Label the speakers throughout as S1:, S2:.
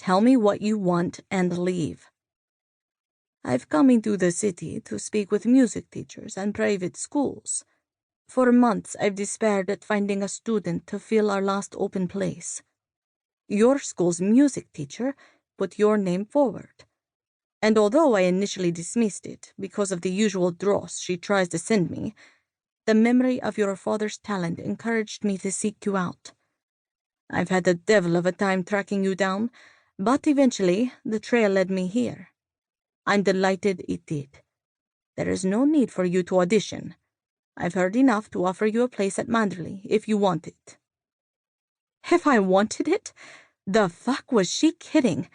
S1: Tell me what you want and leave. I've come into the city to speak with music teachers and private schools. For months I've despaired at finding a student to fill our last open place. Your school's music teacher put your name forward. And although I initially dismissed it because of the usual dross she tries to send me, the memory of your father's talent encouraged me to seek you out. I've had a devil of a time tracking you down, but eventually the trail led me here. I'm delighted it did. There is no need for you to audition. I've heard enough to offer you a place at Manderley if you want it. If I wanted it? The fuck was she kidding?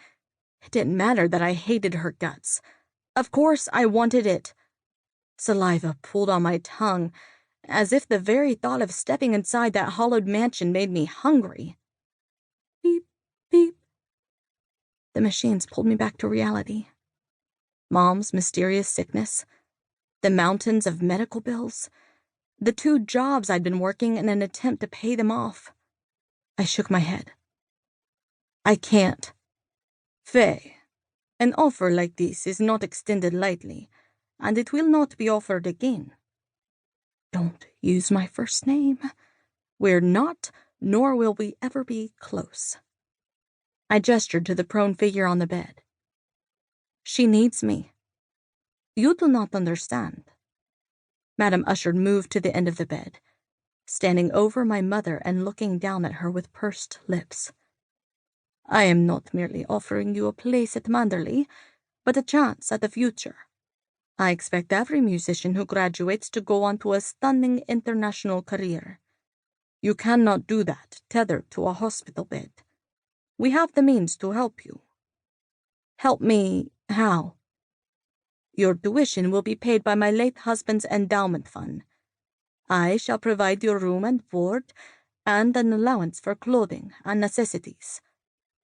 S1: It didn't matter that I hated her guts. Of course I wanted it. Saliva pooled on my tongue, as if the very thought of stepping inside that hollowed mansion made me hungry. Beep, beep. The machines pulled me back to reality. Mom's mysterious sickness, the mountains of medical bills, the 2 jobs I'd been working in an attempt to pay them off. I shook my head. I can't. Faye, an offer like this is not extended lightly, and it will not be offered again. Don't use my first name. We're not, nor will we ever be, close. I gestured to the prone figure on the bed. She needs me. You do not understand. Madame Usher moved to the end of the bed, standing over my mother and looking down at her with pursed lips. I am not merely offering you a place at Manderley, but a chance at the future. I expect every musician who graduates to go on to a stunning international career. You cannot do that tethered to a hospital bed. We have the means to help you. Help me how? Your tuition will be paid by my late husband's endowment fund. I shall provide your room and board, and an allowance for clothing and necessities.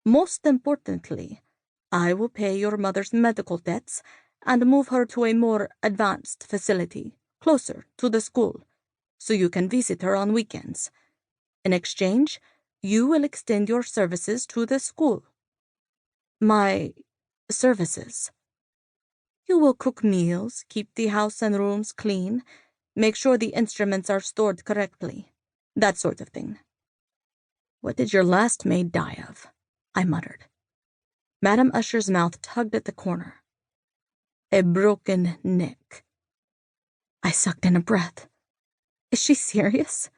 S1: Most importantly, I will pay your mother's medical debts and move her to a more advanced facility, closer to the school, so you can visit her on weekends. In exchange, you will extend your services to the school. My services. You will cook meals, keep the house and rooms clean, make sure the instruments are stored correctly, that sort of thing. What did your last maid die of? I muttered. Madame Usher's mouth tugged at the corner. A broken neck. I sucked in a breath. Is she serious?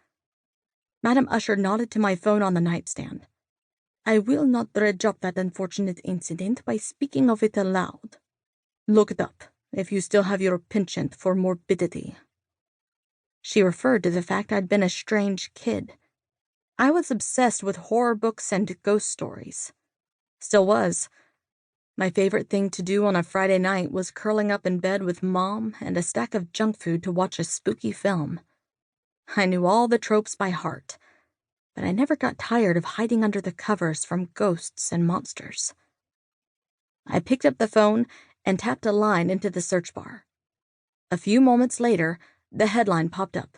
S1: Madame Usher nodded to my phone on the nightstand. I will not dredge up that unfortunate incident by speaking of it aloud. Look it up, if you still have your penchant for morbidity. She referred to the fact I'd been a strange kid. I was obsessed with horror books and ghost stories. Still was. My favorite thing to do on a Friday night was curling up in bed with Mom and a stack of junk food to watch a spooky film. I knew all the tropes by heart, but I never got tired of hiding under the covers from ghosts and monsters. I picked up the phone and tapped a line into the search bar. A few moments later, the headline popped up.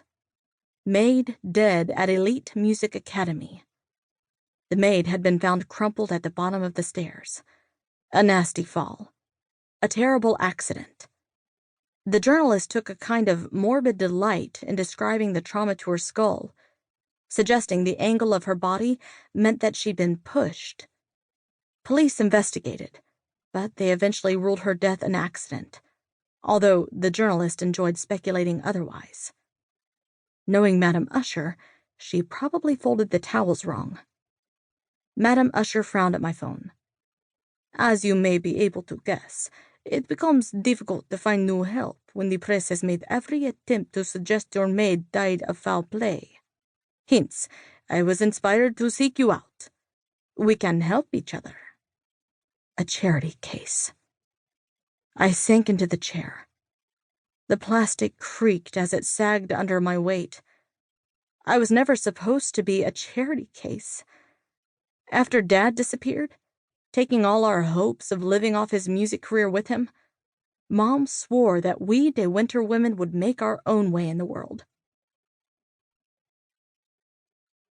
S1: Maid dead at Elite Music Academy. The maid had been found crumpled at the bottom of the stairs. A nasty fall. A terrible accident. The journalist took a kind of morbid delight in describing the trauma to her skull, suggesting the angle of her body meant that she'd been pushed. Police investigated, but they eventually ruled her death an accident, although the journalist enjoyed speculating otherwise. Knowing Madame Usher, she probably folded the towels wrong. Madame Usher frowned at my phone. As you may be able to guess, it becomes difficult to find new help when the press has made every attempt to suggest your maid died of foul play. Hence, I was inspired to seek you out. We can help each other. A charity case. I sank into the chair. The plastic creaked as it sagged under my weight. I was never supposed to be a charity case. After Dad disappeared, taking all our hopes of living off his music career with him, Mom swore that we de Winter women would make our own way in the world,